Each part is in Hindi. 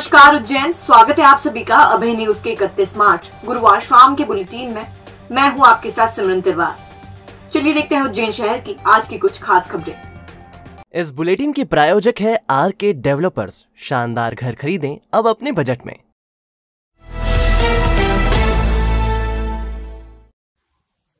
नमस्कार उज्जैन, स्वागत है आप सभी का अभय न्यूज के 31 मार्च गुरुवार शाम के बुलेटिन में। मैं हूं आपके साथ सिमरन तिवारी। चलिए देखते हैं उज्जैन शहर की आज की कुछ खास खबरें। इस बुलेटिन के प्रायोजक है आरके डेवलपर्स। शानदार घर खरीदें अब अपने बजट में।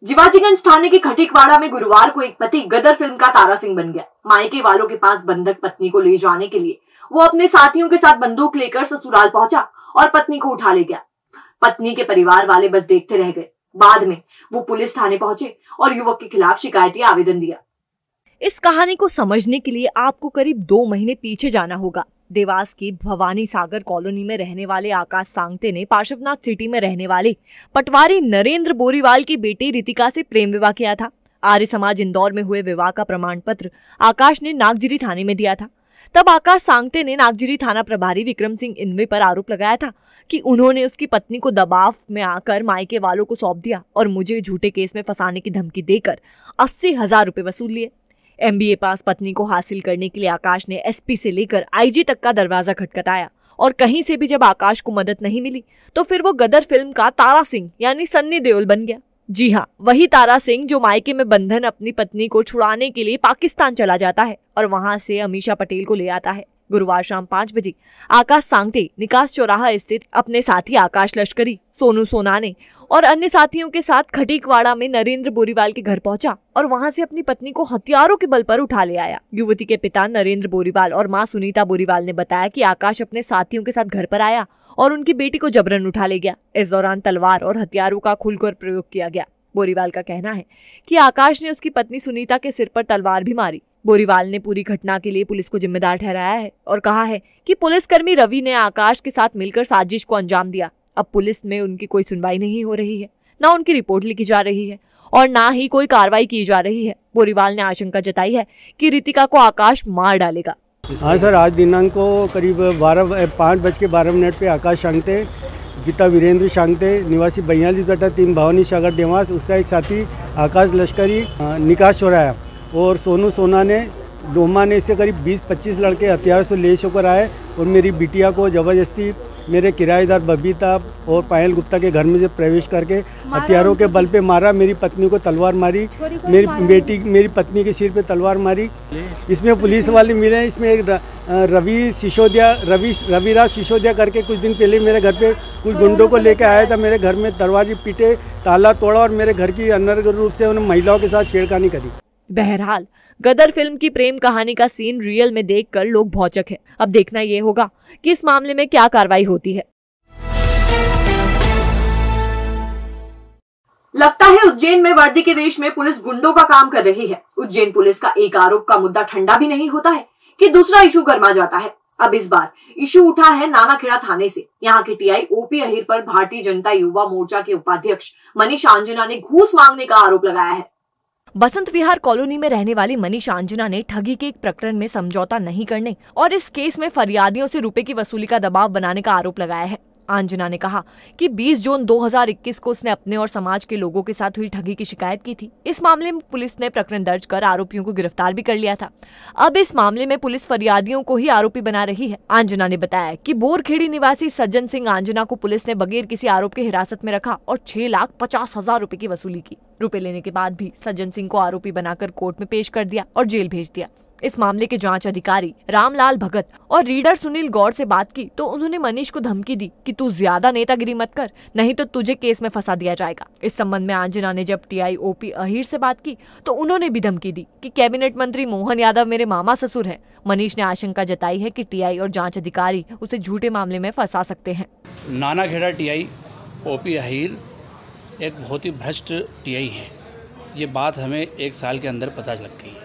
जिवाजीगंज थाने के खटीकवाड़ा में गुरुवार को एक पति गदर फिल्म का तारा सिंह बन गया। मायके वालों के पास बंधक पत्नी को ले जाने के लिए वो अपने साथियों के साथ बंदूक लेकर ससुराल पहुंचा और पत्नी को उठा ले गया। पत्नी के परिवार वाले बस देखते रह गए। बाद में वो पुलिस थाने पहुंचे और युवक के खिलाफ शिकायती आवेदन दिया। इस कहानी को समझने के लिए आपको करीब 2 महीने पीछे जाना होगा। देवास की भवानी सागर कॉलोनी में रहने वाले आकाश सांगते ने पार्श्वनाथ सिटी में रहने वाले पटवारी नरेंद्र बोरीवाल की बेटी रितिका से प्रेम विवाह किया था। आर्य समाज इंदौर में हुए विवाह का प्रमाण पत्र आकाश ने नागजिरी थाने में दिया था। तब आकाश सांगते ने नागजिरी थाना प्रभारी विक्रम सिंह इनवे पर आरोप लगाया था कि उन्होंने उसकी पत्नी को दबाव में आकर मायके वालों को सौंप दिया और मुझे झूठे केस में फंसाने की धमकी देकर 80,000 रुपए वसूल लिए। MBA पास पत्नी को हासिल करने के लिए आकाश ने SP से लेकर IG तक का दरवाजा खटखटाया और कहीं से भी जब आकाश को मदद नहीं मिली तो फिर वो गदर फिल्म का तारा सिंह यानी सन्नी देओल बन गया। जी हाँ, वही तारा सिंह जो मायके में बंधन अपनी पत्नी को छुड़ाने के लिए पाकिस्तान चला जाता है और वहां से अमीषा पटेल को ले आता है। गुरुवार शाम 5 बजे आकाश सांगते निकास चौराहा स्थित अपने साथी आकाश लश्करी, सोनू सोनाने और अन्य साथियों के साथ खटीकवाड़ा में नरेंद्र बोरीवाल के घर पहुंचा और वहां से अपनी पत्नी को हथियारों के बल पर उठा ले आया। युवती के पिता नरेंद्र बोरीवाल और मां सुनीता बोरीवाल ने बताया कि आकाश अपने साथियों के साथ घर पर आया और उनकी बेटी को जबरन उठा ले गया। इस दौरान तलवार और हथियारों का खुलकर प्रयोग किया गया। बोरीवाल का कहना है कि आकाश ने उसकी पत्नी सुनीता के सिर पर तलवार भी मारी। बोरीवाल ने पूरी घटना के लिए पुलिस को जिम्मेदार ठहराया है और कहा है कि पुलिसकर्मी रवि ने आकाश के साथ मिलकर साजिश को अंजाम दिया। अब पुलिस में उनकी कोई सुनवाई नहीं हो रही है, न उनकी रिपोर्ट लिखी जा रही है और न ही कोई कार्रवाई की जा रही है। बोरीवाल ने आशंका जताई है कि रितिका को आकाश मार डालेगा। हाँ सर, आज दिनांक को करीब 5:12 पे आकाश सांगते, पिता वीरेंद्र सांगते, निवासी 42/3 भवानी सागर देवास, उसका एक साथी आकाश लश्करी निकास चौराहा और सोनू सोना ने डोमा ने इससे करीब 20-25 लड़के हथियार से लेस होकर आए और मेरी बिटिया को ज़बरदस्ती मेरे किराएदार बबीता और पायल गुप्ता के घर में से प्रवेश करके हथियारों के बल पे मारा। मेरी पत्नी को तलवार मारी, मेरी पत्नी के सिर पे तलवार मारी। इसमें पुलिस वाले मिले। इसमें एक रविराज सिसोदिया करके कुछ दिन पहले मेरे घर पे कुछ गुंडों को लेकर आया था। मेरे घर में दरवाजे पीटे, ताला तोड़ा और मेरे घर की अनर्गल रूप से उन्होंने महिलाओं के साथ छेड़खानी करी। बहरहाल गदर फिल्म की प्रेम कहानी का सीन रियल में देखकर लोग भौचक हैं। अब देखना ये होगा कि इस मामले में क्या कार्रवाई होती है। लगता है उज्जैन में वर्दी के वेश में पुलिस गुंडों का काम कर रही है। उज्जैन पुलिस का एक आरोप का मुद्दा ठंडा भी नहीं होता है कि दूसरा इशू गर्मा जाता है। अब इस बार इशू उठा है नानाखेड़ा थाने से। यहाँ के TI OP अहिर पर भारतीय जनता युवा मोर्चा के उपाध्यक्ष मनीष आंजना ने घूस मांगने का आरोप लगाया है। बसंत विहार कॉलोनी में रहने वाली मनीष आंजना ने ठगी के एक प्रकरण में समझौता नहीं करने और इस केस में फरियादियों से रुपए की वसूली का दबाव बनाने का आरोप लगाया है। आंजना ने कहा कि 20 जून 2021 को उसने अपने और समाज के लोगों के साथ हुई ठगी की शिकायत की थी। इस मामले में पुलिस ने प्रकरण दर्ज कर आरोपियों को गिरफ्तार भी कर लिया था। अब इस मामले में पुलिस फरियादियों को ही आरोपी बना रही है। आंजना ने बताया कि बोरखेड़ी निवासी सज्जन सिंह आंजना को पुलिस ने बगैर किसी आरोप के हिरासत में रखा और 6,50,000 रुपए की वसूली की। रुपए लेने के बाद भी सज्जन सिंह को आरोपी बनाकर कोर्ट में पेश कर दिया और जेल भेज दिया। इस मामले के जांच अधिकारी रामलाल भगत और रीडर सुनील गौड़ से बात की तो उन्होंने मनीष को धमकी दी कि तू ज्यादा नेतागिरी मत कर, नहीं तो तुझे केस में फंसा दिया जाएगा। इस संबंध में आंजना ने जब TI OP अहिर से बात की तो उन्होंने भी धमकी दी कि कैबिनेट मंत्री मोहन यादव मेरे मामा ससुर हैं। मनीष ने आशंका जताई है कि TI और जांच अधिकारी उसे झूठे मामले में फंसा सकते हैं। नानाखेड़ा TI OP अहिर एक बहुत ही भ्रष्ट TI है। ये बात हमें 1 साल के अंदर पता लग गई,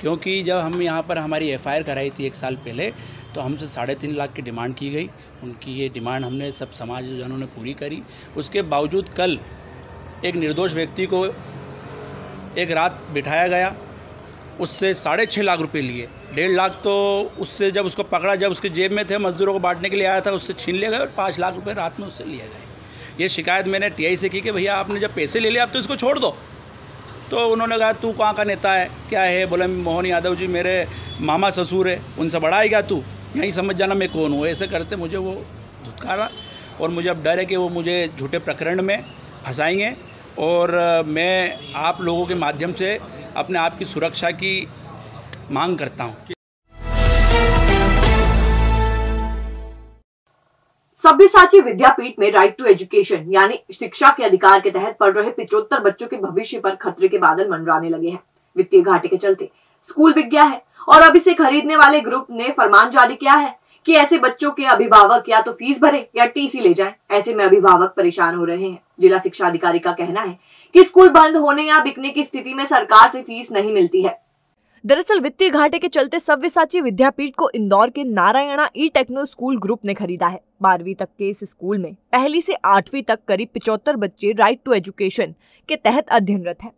क्योंकि जब हम यहाँ पर हमारी FIR कराई थी 1 साल पहले तो हमसे 3.5 लाख की डिमांड की गई। उनकी ये डिमांड हमने सब समाजजनों ने पूरी करी। उसके बावजूद कल एक निर्दोष व्यक्ति को एक रात बिठाया गया, उससे 6.5 लाख रुपए लिए। 1.5 लाख तो उससे जब उसको पकड़ा, जब उसके जेब में थे, मजदूरों को बांटने के लिए आया था, उससे छीन लिए गए और 5 लाख रुपये रात में उससे लिए गए। ये शिकायत मैंने TI से की कि भैया आपने जब पैसे ले लिए आप तो इसको छोड़ दो। तो उन्होंने कहा तू कहाँ का नेता है, क्या है? बोले मोहन यादव जी मेरे मामा ससुर है, उनसे बड़ा है क्या तू? यहीं समझ जाना मैं कौन हूँ। ऐसे करते मुझे वो धुतकारा और मुझे अब डर है कि वो मुझे झूठे प्रकरण में फंसाएंगे और मैं आप लोगों के माध्यम से अपने आप की सुरक्षा की मांग करता हूँ। सब्यसाची विद्यापीठ में राइट टू एजुकेशन यानी शिक्षा के अधिकार के तहत पढ़ रहे 75 बच्चों के भविष्य पर खतरे के बादल मंडराने लगे हैं। वित्तीय घाटे के चलते स्कूल बिक गया है और अब इसे खरीदने वाले ग्रुप ने फरमान जारी किया है कि ऐसे बच्चों के अभिभावक या तो फीस भरें या टीसी ले जाएं। ऐसे में अभिभावक परेशान हो रहे हैं। जिला शिक्षा अधिकारी का कहना है कि स्कूल बंद होने या बिकने की स्थिति में सरकार से फीस नहीं मिलती है। दरअसल वित्तीय घाटे के चलते सव्यसाची विद्यापीठ को इंदौर के नारायणा ई टेक्नो स्कूल ग्रुप ने खरीदा है। 12वीं तक के इस स्कूल में पहली से 8वीं तक करीब 75 बच्चे राइट टू एजुकेशन के तहत अध्ययनरत हैं।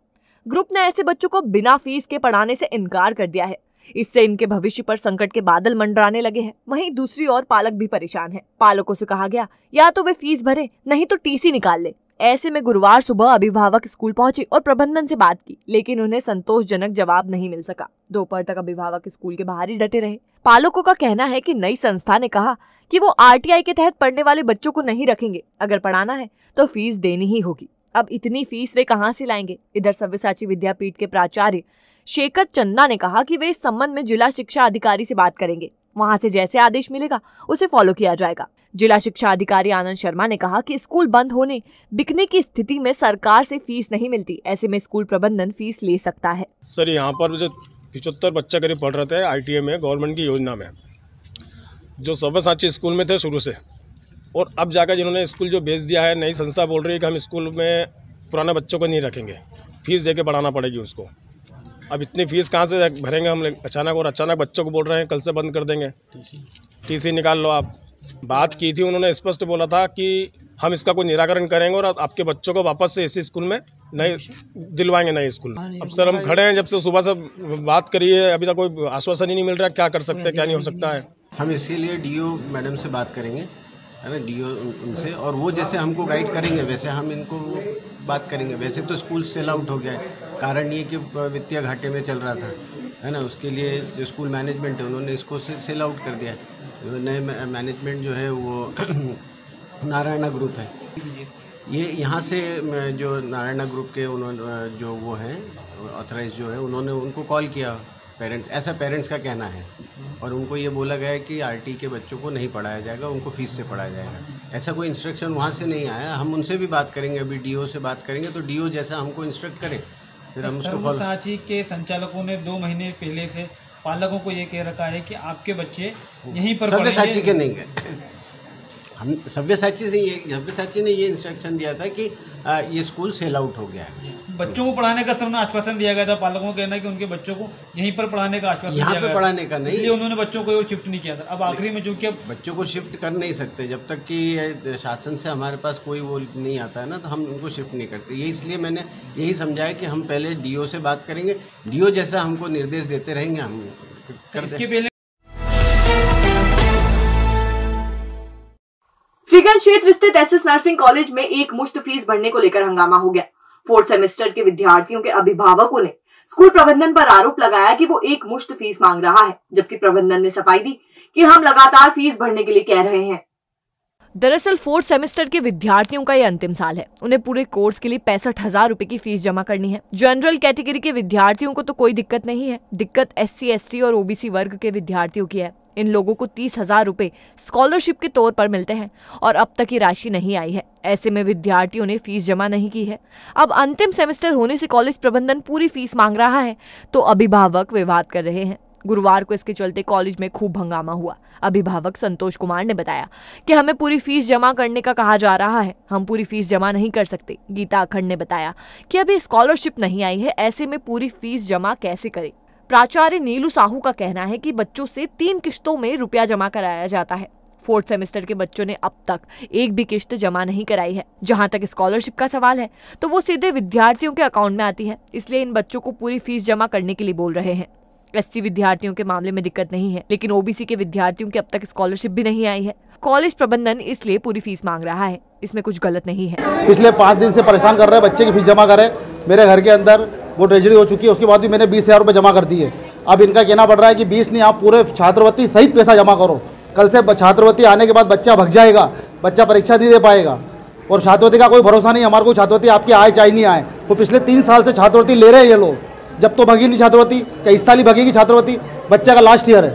ग्रुप ने ऐसे बच्चों को बिना फीस के पढ़ाने से इनकार कर दिया है। इससे इनके भविष्य पर संकट के बादल मंडराने लगे हैं। वहीं दूसरी ओर पालक भी परेशान हैं। पालकों से कहा गया या तो वे फीस भरे नहीं तो टीसी निकाल ले। ऐसे में गुरुवार सुबह अभिभावक स्कूल पहुंचे और प्रबंधन से बात की, लेकिन उन्हें संतोषजनक जवाब नहीं मिल सका। दोपहर तक अभिभावक स्कूल के बाहर ही डटे रहे। पालकों का कहना है कि नई संस्था ने कहा कि वो आरटीआई के तहत पढ़ने वाले बच्चों को नहीं रखेंगे। अगर पढ़ाना है तो फीस देनी ही होगी। अब इतनी फीस वे कहां से लाएंगे? इधर सव्यसाची विद्यापीठ के प्राचार्य शेखर चंदा ने कहा कि वे इस संबंध में जिला शिक्षा अधिकारी से बात करेंगे। वहां से जैसे आदेश मिलेगा उसे फॉलो किया जाएगा। जिला शिक्षा अधिकारी आनंद शर्मा ने कहा कि स्कूल बंद होने बिकने की स्थिति में सरकार से फीस नहीं मिलती। ऐसे में स्कूल प्रबंधन फीस ले सकता है। सर, यहाँ पर जो 75 बच्चे करीब पढ़ रहे थे आईटीआई में, गवर्नमेंट की योजना में, जो सव्यसाची स्कूल में थे शुरू से, और अब जाकर जिन्होंने स्कूल जो बेच दिया है, नई संस्था बोल रही है कि हम स्कूल में पुराने बच्चों को नहीं रखेंगे, फीस दे के पढ़ाना पड़ेगी उसको। अब इतनी फीस कहाँ से भरेंगे हम अचानक? और अचानक बच्चों को बोल रहे हैं कल से बंद कर देंगे, टीसी निकाल लो आप। बात की थी, उन्होंने स्पष्ट बोला था कि हम इसका कोई निराकरण करेंगे और आपके बच्चों को वापस से इसी स्कूल में नए दिलवाएंगे, नए स्कूल में। अब सर हम खड़े हैं जब से सुबह से बात करिए, अभी तक कोई आश्वासन ही नहीं मिल रहा। क्या कर सकते हैं, क्या नहीं हो सकता है? हम इसीलिए डीओ मैडम से बात करेंगे, है ना, डीओ उनसे, और वो जैसे हमको गाइड करेंगे वैसे हम इनको बात करेंगे। वैसे तो स्कूल सेल आउट हो गया है, कारण ये कि वित्तीय घाटे में चल रहा था, है ना। उसके लिए जो स्कूल मैनेजमेंट है उन्होंने इसको सेल आउट कर दिया है। नए मैनेजमेंट जो है वो नारायणा ग्रुप है। ये यहाँ से जो नारायणा ग्रुप के उन्होंने जो वो हैं ऑथराइज जो है, उन्होंने उनको कॉल किया पेरेंट्स, ऐसा पेरेंट्स का कहना है, और उनको ये बोला गया है कि आरटी के बच्चों को नहीं पढ़ाया जाएगा, उनको फीस से पढ़ाया जाएगा। ऐसा कोई इंस्ट्रक्शन वहाँ से नहीं आया। हम उनसे भी बात करेंगे, अभी डीओ से बात करेंगे, तो डीओ जैसा हमको इंस्ट्रक्ट करे फिर हम उसको फॉलो। सव्यसाची के संचालकों ने 2 महीने पहले से पालकों को ये कह रखा है कि आपके बच्चे यहीं पर पढ़ेंगे। सव्यसाची के नहीं गए, हम सव्यसाची ने ये इंस्ट्रक्शन दिया था कि ये स्कूल सेल आउट हो गया है। बच्चों को पढ़ाने का उन्होंने आश्वासन दिया गया था। पालकों को कहना है कि उनके बच्चों को यहीं पर पढ़ाने का आश्वासन यहाँ दिया पे गया, पढ़ाने का नहीं, इसलिए उन्होंने बच्चों को शिफ्ट नहीं किया था। अब आखिरी में चूंकि बच्चों को शिफ्ट कर नहीं सकते जब तक कि शासन से हमारे पास कोई वो नहीं आता है ना, तो हम उनको शिफ्ट नहीं करते। ये इसलिए मैंने यही समझाया कि हम पहले डीओ से बात करेंगे, डीओ जैसा हमको निर्देश देते रहेंगे हम इसके पहले। फ्रीगंज क्षेत्र स्थित एसएस नर्सिंग कॉलेज में एक मुश्त फीस भरने को लेकर हंगामा हो गया। 4th सेमेस्टर के विद्यार्थियों के अभिभावकों ने स्कूल प्रबंधन पर आरोप लगाया कि वो एक मुश्त फीस मांग रहा है, जबकि प्रबंधन ने सफाई दी कि हम लगातार फीस भरने के लिए कह रहे हैं। दरअसल 4th सेमेस्टर के विद्यार्थियों का ये अंतिम साल है। उन्हें पूरे कोर्स के लिए 65,000 रुपए की फीस जमा करनी है। जनरल कैटेगरी के विद्यार्थियों को तो कोई दिक्कत नहीं है, दिक्कत SC, ST और OBC वर्ग के विद्यार्थियों की है। इन लोगों को 30,000 रुपए स्कॉलरशिप के तौर पर मिलते हैं और अब तक ये राशि नहीं आई है। ऐसे में विद्यार्थियों ने फीस जमा नहीं की है। अब अंतिम सेमेस्टर होने से कॉलेज प्रबंधन पूरी फीस मांग रहा है तो अभिभावक विवाद कर रहे हैं। गुरुवार को इसके चलते कॉलेज में खूब हंगामा हुआ। अभिभावक संतोष कुमार ने बताया कि हमें पूरी फीस जमा करने का कहा जा रहा है, हम पूरी फीस जमा नहीं कर सकते। गीता अखंड ने बताया कि अभी स्कॉलरशिप नहीं आई है, ऐसे में पूरी फीस जमा कैसे करें। प्राचार्य नीलू साहू का कहना है कि बच्चों से 3 किश्तों में रुपया जमा कराया जाता है। 4th सेमेस्टर के बच्चों ने अब तक एक भी किश्त जमा नहीं कराई है। जहां तक स्कॉलरशिप का सवाल है तो वो सीधे विद्यार्थियों के अकाउंट में आती है, इसलिए इन बच्चों को पूरी फीस जमा करने के लिए बोल रहे हैं। SC विद्यार्थियों के मामले में दिक्कत नहीं है, लेकिन OBC के विद्यार्थियों की अब तक स्कॉलरशिप भी नहीं आई है। कॉलेज प्रबंधन इसलिए पूरी फीस मांग रहा है, इसमें कुछ गलत नहीं है। पिछले 5 दिन से परेशान कर रहे हैं, बच्चे की फीस जमा करें। मेरे घर के अंदर वो ट्रेजरी हो चुकी है, उसके बाद भी मैंने 20,000 रुपये जमा कर दिए। अब इनका कहना पड़ रहा है कि 20 नहीं, आप पूरे छात्रवृत्ति सहित पैसा जमा करो। कल से छात्रवृत्ति आने के बाद बच्चा भग जाएगा, बच्चा परीक्षा नहीं दे पाएगा। और छात्रवृत्ति का कोई भरोसा नहीं, हमारे को छात्रवृत्ति आपकी आए चाहे नहीं आए। वो पिछले 3 साल से छात्रवृत्ति ले रहे हैं ये लोग, जब तो भगी नहीं छात्रवृत्ति, क्या इस साल ही भगेगी छात्रवृत्ति? बच्चे का लास्ट ईयर है।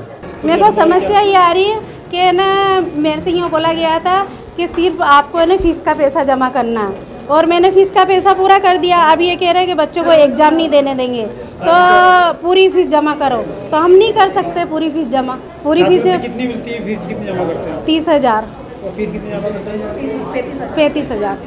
मेरे को समस्या ये आ रही है कि ना मेरे से यूँ बोला गया था कि सिर्फ आपको ना फीस का पैसा जमा करना है, और मैंने फीस का पैसा पूरा कर दिया। अब ये कह रहे हैं कि बच्चों को एग्ज़ाम नहीं देने देंगे, तो पूरी फीस जमा करो। तो हम नहीं कर सकते पूरी फीस जमा। पूरी फीस कितनी मिलती है? फीस कितनी जमा करते हैं? 30,000। फीस कितनी जमा करते हैं? 35,000,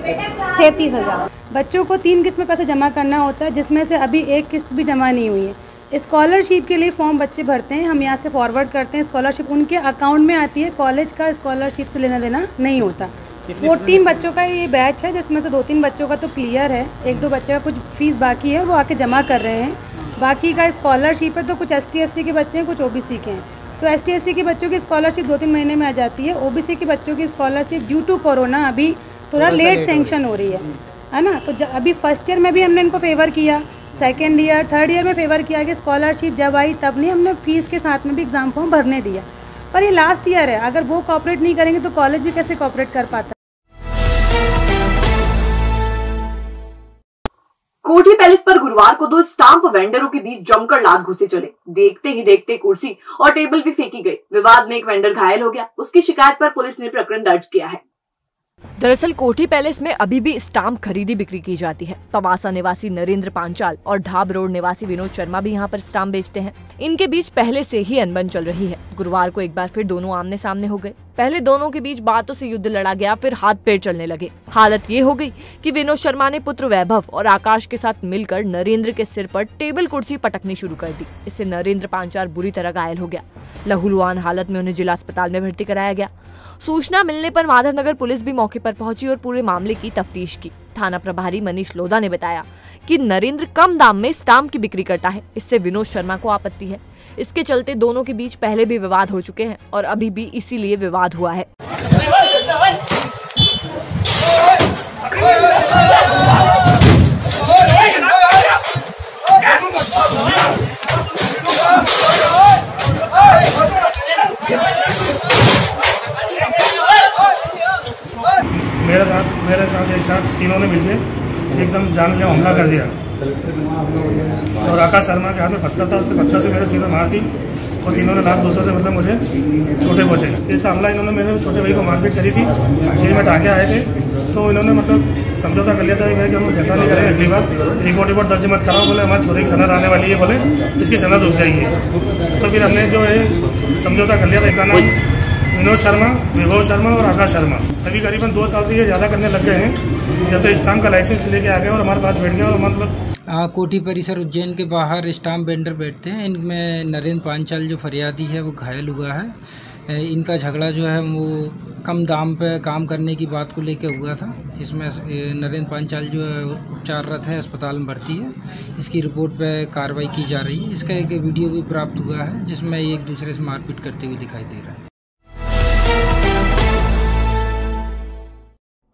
37,000। बच्चों को 3 किस्त में पैसा जमा करना होता है, जिसमें से अभी 1 किस्त भी जमा नहीं हुई है। स्कॉलरशिप के लिए फॉर्म बच्चे भरते हैं, हम यहाँ से फॉरवर्ड करते हैं, स्कॉलरशिप उनके अकाउंट में आती है। कॉलेज का स्कॉलरशिप से लेना देना नहीं होता। 14 बच्चों का ये बैच है, जिसमें से 2-3 बच्चों का तो क्लियर है, 1-2 बच्चे का कुछ फीस बाकी है, वो आके जमा कर रहे हैं। बाकी का स्कॉलरशिप है तो कुछ ST/SC के बच्चे हैं, कुछ OBC के हैं। तो ST/SC के बच्चों की स्कॉलरशिप 2-3 महीने में आ जाती है। OBC के बच्चों की स्कॉलरशिप ड्यू टू कोरोना अभी थोड़ा लेट सेंक्शन हो रही है ना। तो अभी फर्स्ट ईयर में भी हमने इनको फेवर किया, सेकेंड ईयर, थर्ड ईयर में फेवर किया कि स्कॉलरशिप जब आई तब नहीं हमने फीस के साथ में भी एग्ज़ाम फॉर्म भरने दिया। पर ये लास्ट ईयर है, अगर वो कोऑपरेट नहीं करेंगे तो कॉलेज भी कैसे कोऑपरेट कर पाता। कोठी पैलेस पर गुरुवार को 2 स्टाम्प वेंडरों के बीच जमकर लात घुसे चले। देखते ही देखते कुर्सी और टेबल भी फेंकी गई। विवाद में एक वेंडर घायल हो गया। उसकी शिकायत पर पुलिस ने प्रकरण दर्ज किया है। दरअसल कोठी पैलेस में अभी भी स्टाम्प खरीदी बिक्री की जाती है। पवासा निवासी नरेंद्र पांचाल और ढाब रोड निवासी विनोद शर्मा भी यहाँ पर स्टाम्प बेचते हैं। इनके बीच पहले से ही अनबन चल रही है। गुरुवार को एक बार फिर दोनों आमने सामने हो गए। पहले दोनों के बीच बातों से युद्ध लड़ा गया, फिर हाथ पैर चलने लगे। हालत ये हो गई कि विनोद शर्मा ने पुत्र वैभव और आकाश के साथ मिलकर नरेंद्र के सिर पर टेबल कुर्सी पटकनी शुरू कर दी। इससे नरेंद्र पांचाल बुरी तरह घायल हो गया। लहूलुहान हालत में उन्हें जिला अस्पताल में भर्ती कराया गया। सूचना मिलने पर माधवनगर पुलिस भी मौके पर पहुंची और पूरे मामले की तफ्तीश की। थाना प्रभारी मनीष लोधा ने बताया कि नरेंद्र कम दाम में स्टाम्प की बिक्री करता है, इससे विनोद शर्मा को आपत्ति है। इसके चलते दोनों के बीच पहले भी विवाद हो चुके हैं और अभी भी इसीलिए विवाद हुआ है। मेरे साथ एक साथ तीनों ने मिलकर एकदम जानलेवा हमला कर दिया और आकाश शर्मा के हाथ में पत्थर था, उसके पत्थर से मेरे सीधे मार दी और तीनों ने लाख 200 से मतलब मुझे छोटे पहुँचे। इस हमला इन्होंने मेरे छोटे भाई को मारपीट करी थी, सिर में टाँके आए थे, तो इन्होंने मतलब समझौता कर लिया था कि हम झगड़ा नहीं करेंगे, अगली बार रिपोर्ट दर्ज मत कराओ। बोले हमारे छोटे की सनद आने वाली है, बोले इसकी सनद रुक जाएगी। तो फिर हमने जो है समझौता कर लिया था। इसका नाम विनोद शर्मा, विभव शर्मा और आकाश शर्मा। अभी करीबन 2 साल से ये ज़्यादा करने लग गए हैं। जब से स्टाम्प का लाइसेंस लेके आ गए और हमारे पास बैठ गए और मतलब कोठी परिसर उज्जैन के बाहर स्टाम्प वेंडर बैठते हैं। इनमें नरेंद्र पांचाल जो फरियादी है वो घायल हुआ है। इनका झगड़ा जो है वो कम दाम पे काम करने की बात को लेकर हुआ था। इसमें नरेंद्र पांचाल जो है उपचाररत है, अस्पताल में भर्ती है। इसकी रिपोर्ट पे कार्रवाई की जा रही है। इसका एक वीडियो भी प्राप्त हुआ है जिसमें एक दूसरे से मारपीट करते हुए दिखाई दे रहा है।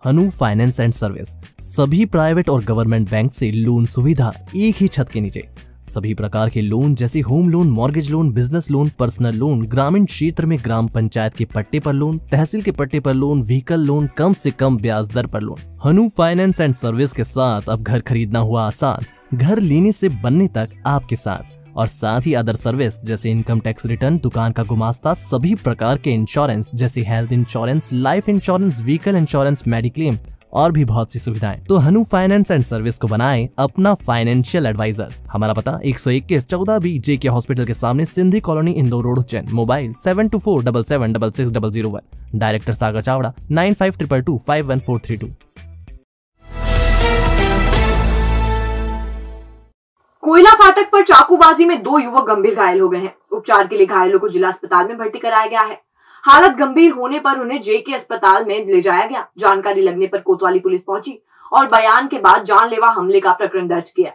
हनु फाइनेंस एंड सर्विस, सभी प्राइवेट और गवर्नमेंट बैंक से लोन सुविधा एक ही छत के नीचे। सभी प्रकार के लोन जैसे home loan, mortgage loan, business loan, personal loan, ग्रामीण क्षेत्र में ग्राम पंचायत के पट्टे पर लोन, तहसील के पट्टे पर लोन, व्हीकल लोन, कम से कम ब्याज दर पर loan. Hanu finance and service के साथ अब घर खरीदना हुआ आसान, घर लेने से बनने तक आपके साथ। और साथ ही अदर सर्विस जैसे इनकम टैक्स रिटर्न, दुकान का गुमास्ता, सभी प्रकार के इंश्योरेंस जैसे health insurance, life insurance, vehicle insurance, mediclaim और भी बहुत सी सुविधाएं। तो हनु फाइनेंस एंड सर्विस को बनाएं अपना फाइनेंशियल एडवाइजर। हमारा पता 121 14B JK हॉस्पिटल के सामने, Sindhi colony, Indore road, Ujjain. Mobile 7247766601। Director Sagar Chawda 9522251432। Koyla फाटक पर चाकूबाजी में 2 युवक गंभीर घायल हो गए हैं। उपचार के लिए घायलों को जिला अस्पताल में भर्ती कराया गया है। हालत गंभीर होने पर उन्हें JK अस्पताल में ले जाया गया। जानकारी लगने पर कोतवाली पुलिस पहुंची और बयान के बाद जानलेवा हमले का प्रकरण दर्ज किया।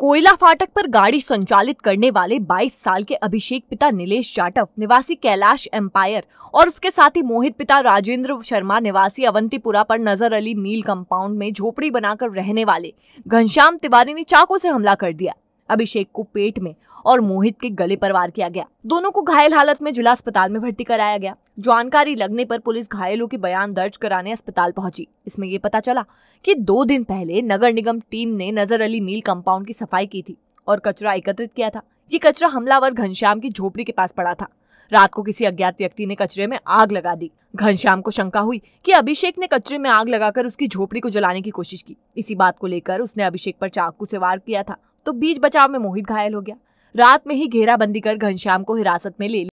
कोयला फाटक पर गाड़ी संचालित करने वाले 22 साल के अभिषेक पिता नीलेश जाटव निवासी कैलाश एम्पायर और उसके साथी मोहित पिता राजेंद्र शर्मा निवासी अवंतीपुरा पर नजर अली मील कंपाउंड में झोपड़ी बनाकर रहने वाले घनश्याम तिवारी ने चाकू से हमला कर दिया। अभिषेक को पेट में और मोहित के गले पर वार किया गया। दोनों को घायल हालत में जिला अस्पताल में भर्ती कराया गया। जानकारी लगने पर पुलिस घायलों के बयान दर्ज कराने अस्पताल पहुंची। इसमें ये पता चला कि 2 दिन पहले नगर निगम टीम ने नजर अली मील कंपाउंड की सफाई की थी और कचरा एकत्रित किया था। ये कचरा हमलावर घनश्याम की झोपड़ी के पास पड़ा था। रात को किसी अज्ञात व्यक्ति ने कचरे में आग लगा दी। घनश्याम को शंका हुई कि अभिषेक ने कचरे में आग लगाकर उसकी झोपड़ी को जलाने की कोशिश की। इसी बात को लेकर उसने अभिषेक पर चाकू से वार किया था, तो बीच बचाव में मोहित घायल हो गया। रात में ही घेराबंदी कर घनश्याम को हिरासत में ले लिया।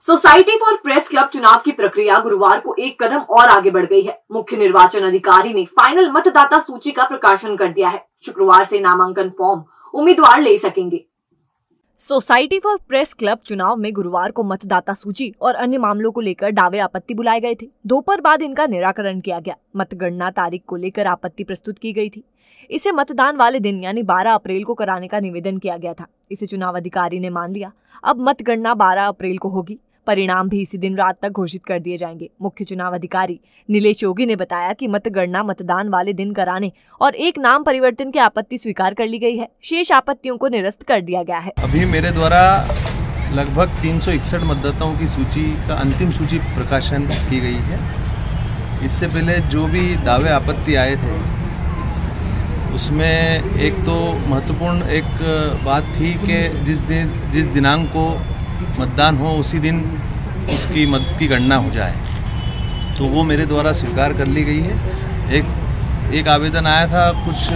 सोसाइटी फॉर प्रेस क्लब चुनाव की प्रक्रिया गुरुवार को एक कदम और आगे बढ़ गई है। मुख्य निर्वाचन अधिकारी ने फाइनल मतदाता सूची का प्रकाशन कर दिया है। शुक्रवार से नामांकन फॉर्म उम्मीदवार ले सकेंगे। सोसाइटी फॉर प्रेस क्लब चुनाव में गुरुवार को मतदाता सूची और अन्य मामलों को लेकर दावे आपत्ति बुलाए गए थे। दोपहर बाद इनका निराकरण किया गया। मतगणना तारीख को लेकर आपत्ति प्रस्तुत की गई थी। इसे मतदान वाले दिन यानी 12 अप्रैल को कराने का निवेदन किया गया था। इसे चुनाव अधिकारी ने मान लिया। अब मतगणना 12 अप्रैल को होगी। परिणाम भी इसी दिन रात तक घोषित कर दिए जाएंगे। मुख्य चुनाव अधिकारी नीलेश योगी ने बताया कि मतगणना मतदान वाले दिन कराने और एक नाम परिवर्तन की आपत्ति स्वीकार कर ली गई है। शेष आपत्तियों को निरस्त कर दिया गया है। अभी मेरे द्वारा लगभग 361 मतदाताओं की सूची का अंतिम सूची प्रकाशन की गई है। इससे पहले जो भी दावे आपत्ति आए थे उसमें एक तो महत्वपूर्ण एक बात थी कि जिस दिनांक को मतदान हो उसी दिन उसकी मत की गणना हो जाए, तो वो मेरे द्वारा स्वीकार कर ली गई है। एक आवेदन आया था कुछ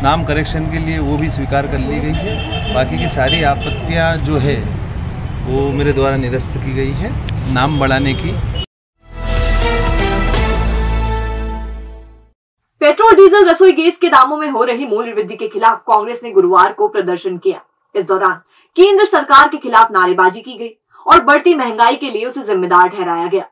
नाम करेक्शन के लिए, वो भी स्वीकार कर ली गई है। बाकी की सारी आपत्तियां जो है वो मेरे द्वारा निरस्त की गई है नाम बढ़ाने की। पेट्रोल डीजल रसोई गैस के दामों में हो रही मूल्य वृद्धि के खिलाफ कांग्रेस ने गुरुवार को प्रदर्शन किया। इस दौरान केंद्र सरकार के खिलाफ नारेबाजी की गई और बढ़ती महंगाई के लिए उसे जिम्मेदार ठहराया गया।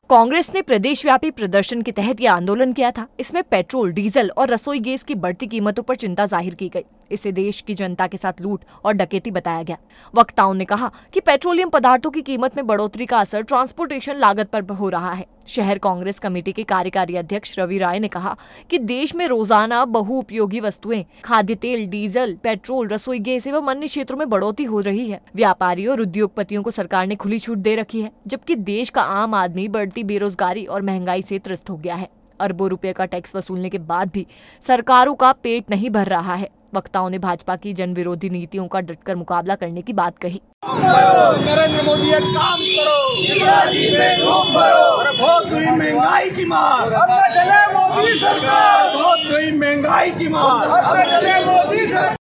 कांग्रेस ने प्रदेश व्यापी प्रदर्शन के तहत यह आंदोलन किया था। इसमें पेट्रोल, डीजल और रसोई गैस की बढ़ती कीमतों पर चिंता जाहिर की गई। इसे देश की जनता के साथ लूट और डकैती बताया गया। वक्ताओं ने कहा कि पेट्रोलियम पदार्थों की कीमत में बढ़ोतरी का असर ट्रांसपोर्टेशन लागत पर हो रहा है। शहर कांग्रेस कमेटी के कार्यकारी अध्यक्ष रवि राय ने कहा कि देश में रोजाना बहुउपयोगी वस्तुएं, खाद्य तेल, डीजल, पेट्रोल, रसोई गैस एवं अन्य क्षेत्रों में बढ़ोतरी हो रही है। व्यापारियों और उद्योगपतियों को सरकार ने खुली छूट दे रखी है, जबकि देश का आम आदमी बढ़ती बेरोजगारी और महंगाई से त्रस्त हो गया है। अरबों रुपए का टैक्स वसूलने के बाद भी सरकारों का पेट नहीं भर रहा है। वक्ताओं ने भाजपा की जन विरोधी नीतियों का डटकर मुकाबला करने की बात कही। नरेंद्र मोदी एक काम करो, शिवाजी में धूम भरो, बहुत हुई महंगाई की मार, अब न चले मोदी सरकार, बहुत हुई महंगाई की मार, अब न चले मोदी सरकार।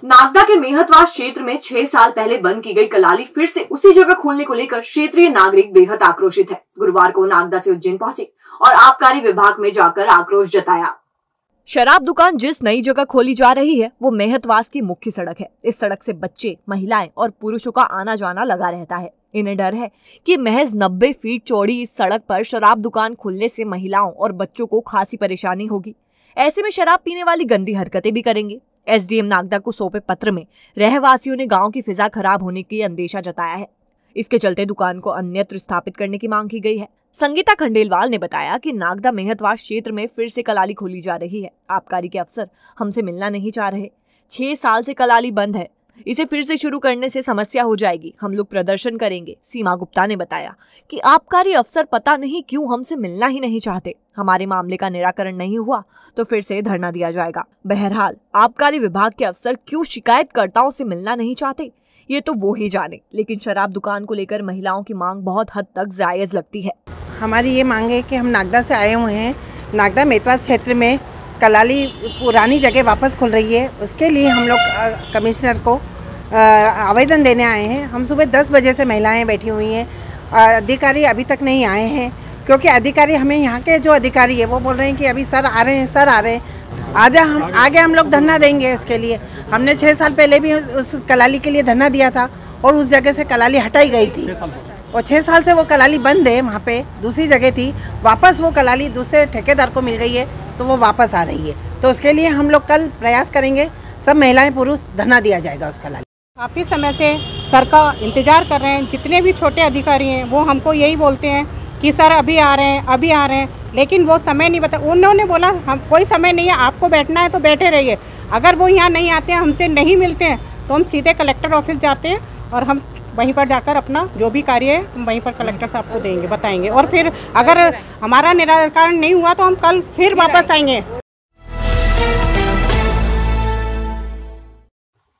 नागदा के मेहतवास क्षेत्र में 6 साल पहले बंद की गई कलाली फिर से उसी जगह खोलने को लेकर क्षेत्रीय नागरिक बेहद आक्रोशित है। गुरुवार को नागदा से उज्जैन पहुंचे और आबकारी विभाग में जाकर आक्रोश जताया। शराब दुकान जिस नई जगह खोली जा रही है वो मेहतवास की मुख्य सड़क है। इस सड़क से बच्चे, महिलाएं और पुरुषों का आना जाना लगा रहता है। इन्हें डर है कि महज 90 फीट चौड़ी इस सड़क पर शराब दुकान खुलने से महिलाओं और बच्चों को खासी परेशानी होगी। ऐसे में शराब पीने वाली गंदी हरकतें भी करेंगे। एसडीएम नागदा को सौंपे पत्र में रहवासियों ने गांव की फिजा खराब होने की अंदेशा जताया है। इसके चलते दुकान को अन्यत्र स्थापित करने की मांग की गई है। संगीता खंडेलवाल ने बताया कि नागदा मेहतवास क्षेत्र में फिर से कलाली खोली जा रही है। आबकारी के अफसर हमसे मिलना नहीं चाह रहे। 6 साल से कलाली बंद है, इसे फिर से शुरू करने से समस्या हो जाएगी, हम लोग प्रदर्शन करेंगे। सीमा गुप्ता ने बताया कि आबकारी अफसर पता नहीं क्यों हमसे मिलना ही नहीं चाहते। हमारे मामले का निराकरण नहीं हुआ तो फिर से धरना दिया जाएगा। बहरहाल आबकारी विभाग के अफसर क्यों शिकायतकर्ताओं से मिलना नहीं चाहते ये तो वो ही जाने, लेकिन शराब दुकान को लेकर महिलाओं की मांग बहुत हद तक जायज लगती है। हमारी ये मांग है कि हम नागदा से आए हुए हैं, नागदा मेहतवास क्षेत्र में कलाली पुरानी जगह वापस खुल रही है, उसके लिए हम लोग कमिश्नर को आवेदन देने आए हैं। हम सुबह 10 बजे से महिलाएं बैठी हुई हैं, अधिकारी अभी तक नहीं आए हैं, क्योंकि अधिकारी हमें यहाँ के जो अधिकारी है वो बोल रहे हैं कि अभी सर आ रहे हैं, सर आ रहे हैं। आगे हम लोग धरना देंगे। उसके लिए हमने 6 साल पहले भी उस कलाली के लिए धरना दिया था और उस जगह से कलाली हटाई गई थी और 6 साल से वो कलाली बंद है। वहाँ पे दूसरी जगह थी, वापस वो कलाली दूसरे ठेकेदार को मिल गई है तो वो वापस आ रही है। तो उसके लिए हम लोग कल प्रयास करेंगे, सब महिलाएं पुरुष धरना दिया जाएगा उस कलाली। काफ़ी समय से सर का इंतज़ार कर रहे हैं। जितने भी छोटे अधिकारी हैं वो हमको यही बोलते हैं कि सर अभी आ रहे हैं, अभी आ रहे हैं, लेकिन वो समय नहीं बता। उन्होंने बोला हम कोई समय नहीं है, आपको बैठना है तो बैठे रहिए। अगर वो यहाँ नहीं आते हैं, हमसे नहीं मिलते हैं, तो हम सीधे कलेक्टर ऑफिस जाते हैं और हम वहीं पर जाकर अपना जो भी कार्य है हम वहीं पर कलेक्टर साहब को देंगे, बताएंगे। और फिर अगर हमारा निराकरण नहीं हुआ तो हम कल फिर वापस आएंगे।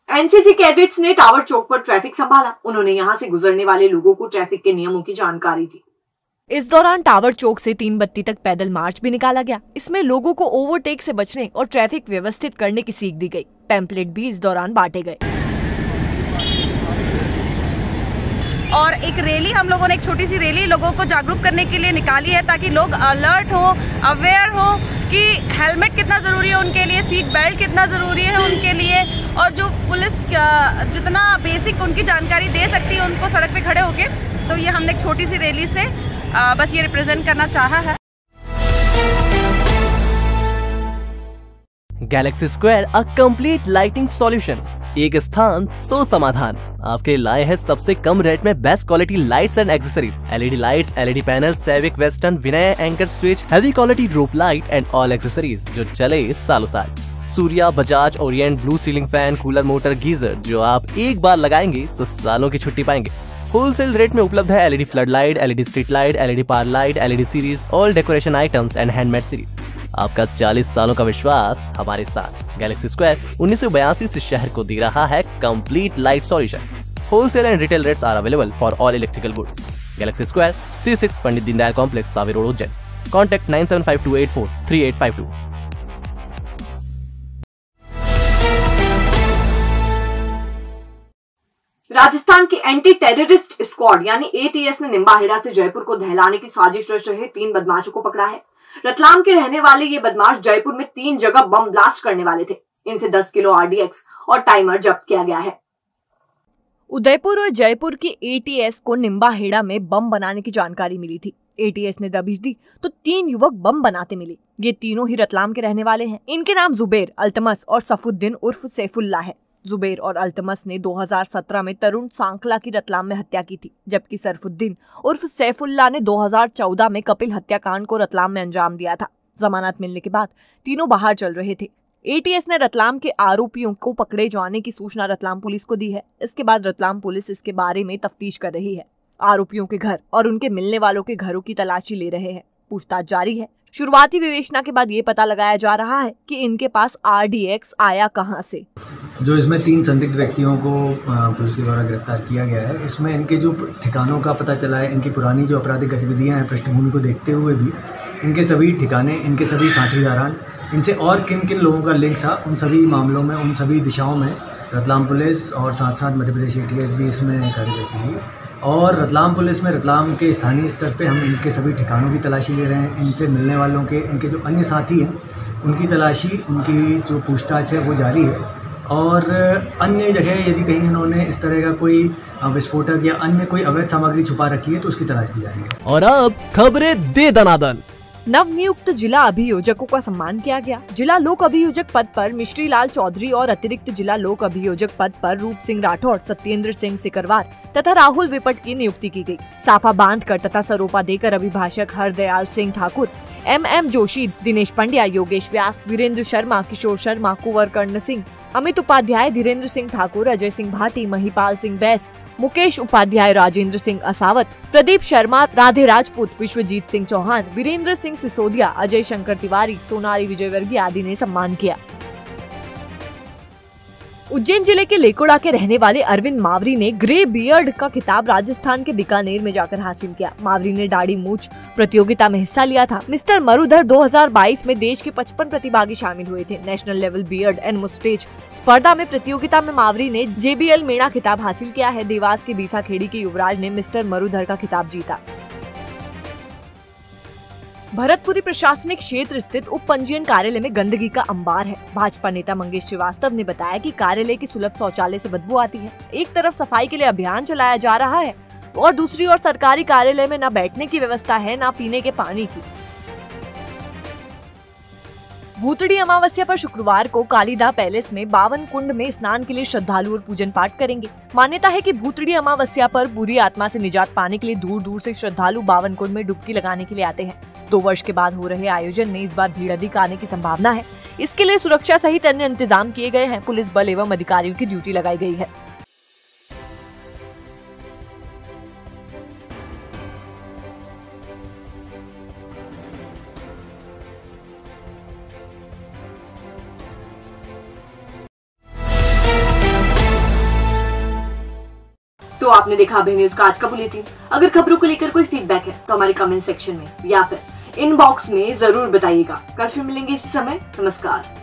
एनसीसी कैडेट्स ने टावर चौक पर ट्रैफिक संभाला। उन्होंने यहां से गुजरने वाले लोगों को ट्रैफिक के नियमों की जानकारी दी। इस दौरान टावर चौक से 3 बत्ती तक पैदल मार्च भी निकाला गया। इसमें लोगों को ओवरटेक से बचने और ट्रैफिक व्यवस्थित करने की सीख दी गई। पैम्पलेट भी इस दौरान बांटे गए। और एक रैली हम लोगों ने, एक छोटी सी रैली लोगों को जागरूक करने के लिए निकाली है, ताकि लोग अलर्ट हो, अवेयर हो कि हेलमेट कितना ज़रूरी है उनके लिए, सीट बेल्ट कितना ज़रूरी है उनके लिए, और जो पुलिस जितना बेसिक उनकी जानकारी दे सकती है उनको सड़क पे खड़े होके। तो ये हमने एक छोटी सी रैली से बस ये रिप्रेजेंट करना चाहा है। Galaxy square a complete lighting solution. एक स्थान सो समाधान आपके लाए हैं सबसे कम रेट में best quality lights and accessories. LED lights, LED panel, सैविक, Western, Vinay, Anchor switch, heavy quality roof light and all accessories जो चले सालों साल। Surya, Bajaj, Orient, blue ceiling fan, cooler, motor, geyser जो आप एक बार लगाएंगे तो सालों की छुट्टी पाएंगे। होलसेल रेट में उपलब्ध है LED flood light, LED street light, LED power light, LED series, all decoration items and handmade series. आपका 40 सालों का विश्वास हमारे साथ। गैलेक्सी स्क्वायर 1982 से शहर को दे रहा है complete light solution. Wholesale and retail rates are available for all electrical goods. Galaxy Square C6 Pandit Deendayal complex, सावे रोड, उज्जैन। कॉन्टैक्ट 9752843852। राजस्थान की एंटी टेररिस्ट स्क्वाड यानी ATS ने निम्बाहेड़ा से जयपुर को दहलाने की साजिश रच रहे 3 बदमाशों को पकड़ा है। रतलाम के रहने वाले ये बदमाश जयपुर में 3 जगह बम ब्लास्ट करने वाले थे। इनसे 10 किलो RDX और टाइमर जब्त किया गया है। उदयपुर और जयपुर के ATS को निम्बाहेड़ा में बम बनाने की जानकारी मिली थी। ATS ने दबिश दी तो 3 युवक बम बनाते मिले। ये तीनों ही रतलाम के रहने वाले हैं। इनके नाम जुबेर, अल्तमस और सफुद्दीन उर्फ सैफुल्ला है। जुबेर और अल्तमस ने 2017 में तरुण सांकला की रतलाम में हत्या की थी, जबकि सरफुद्दीन उर्फ सैफुल्ला ने 2014 में कपिल हत्याकांड को रतलाम में अंजाम दिया था। जमानत मिलने के बाद तीनों बाहर चल रहे थे। ATS ने रतलाम के आरोपियों को पकड़े जाने की सूचना रतलाम पुलिस को दी है। इसके बाद रतलाम पुलिस इसके बारे में तफ्तीश कर रही है। आरोपियों के घर और उनके मिलने वालों के घरों की तलाशी ले रहे हैं। पूछताछ जारी है। शुरुआती विवेचना के बाद ये पता लगाया जा रहा है कि इनके पास RDX आया कहां से। जो इसमें 3 संदिग्ध व्यक्तियों को पुलिस के द्वारा गिरफ्तार किया गया है। इसमें इनके जो ठिकानों का पता चला है, इनकी पुरानी जो आपराधिक गतिविधियां हैं पृष्ठभूमि को देखते हुए भी इनके सभी ठिकाने, इनके सभी साथीदारान, इनसे और किन किन लोगों का लिंक था, उन सभी मामलों में, उन सभी दिशाओं में रतलाम पुलिस और साथ साथ मध्य प्रदेश ATS भी इसमें कार्यरत हुई। और रतलाम पुलिस में रतलाम के स्थानीय स्तर पे हम इनके सभी ठिकानों की तलाशी ले रहे हैं। इनसे मिलने वालों के, इनके जो अन्य साथी हैं उनकी तलाशी, उनकी जो पूछताछ है वो जारी है। और अन्य जगह यदि कहीं इन्होंने इस तरह का कोई विस्फोटक या अन्य कोई अवैध सामग्री छुपा रखी है तो उसकी तलाश भी जारी है। और अब खबरें दे दनादन। नवनियुक्त जिला अभियोजकों का सम्मान किया गया। जिला लोक अभियोजक पद पर मिश्री लाल चौधरी और अतिरिक्त जिला लोक अभियोजक पद पर रूप सिंह राठौड़, सत्येंद्र सिंह सिकरवार तथा राहुल विपट की नियुक्ति की गई। साफा बांधकर तथा सरोपा देकर अभिभाषक हरदयाल सिंह ठाकुर, MM जोशी, दिनेश पंड्या, योगेश व्यास, वीरेंद्र शर्मा, किशोर शर्मा, कुंवर कर्ण सिंह, अमित उपाध्याय, धीरेन्द्र सिंह ठाकुर, अजय सिंह भाटी, महिपाल सिंह बैस, मुकेश उपाध्याय, राजेंद्र सिंह असावत, प्रदीप शर्मा, राधे राजपूत, विश्वजीत सिंह चौहान, वीरेंद्र सिंह सिसोदिया, अजय शंकर तिवारी, सोनाली विजयवर्गीय आदि ने सम्मान किया। उज्जैन जिले के लेकोड़ा के रहने वाले अरविंद मावरी ने ग्रे बियर्ड का खिताब राजस्थान के बीकानेर में जाकर हासिल किया। मावरी ने दाढ़ी मूछ प्रतियोगिता में हिस्सा लिया था। मिस्टर मरुधर 2022 में देश के 55 प्रतिभागी शामिल हुए थे। नेशनल लेवल बियर्ड एंड मुस्टेच स्पर्धा में प्रतियोगिता में मावरी ने JBL मेणा खिताब हासिल किया है। देवास के बीसा खेड़ी के युवराज ने मिस्टर मरुधर का खिताब जीता। भरतपुरी प्रशासनिक क्षेत्र स्थित उप पंजीयन कार्यालय में गंदगी का अंबार है। भाजपा नेता मंगेश श्रीवास्तव ने बताया कि कार्यालय की सुलभ शौचालय से बदबू आती है। एक तरफ सफाई के लिए अभियान चलाया जा रहा है और दूसरी ओर सरकारी कार्यालय में न बैठने की व्यवस्था है, न पीने के पानी की। भूतड़ी अमावस्या पर शुक्रवार को कालीदा पैलेस में 52 कुंड में स्नान के लिए श्रद्धालु और पूजन पाठ करेंगे। मान्यता है कि भूतड़ी अमावस्या पर बुरी आत्मा से निजात पाने के लिए दूर दूर से श्रद्धालु 52 कुंड में डुबकी लगाने के लिए आते हैं। 2 वर्ष के बाद हो रहे आयोजन में इस बार भीड़ अधिक आने की संभावना है। इसके लिए सुरक्षा सहित अन्य इंतजाम किए गए हैं। पुलिस बल एवं अधिकारियों की ड्यूटी लगाई गई है। तो आपने देखा अभी न्यूज का आज का बुलेटिन। अगर खबरों को लेकर कोई फीडबैक है तो हमारे कमेंट सेक्शन में या फिर इनबॉक्स में जरूर बताइएगा। कल फिर मिलेंगे इस समय। नमस्कार।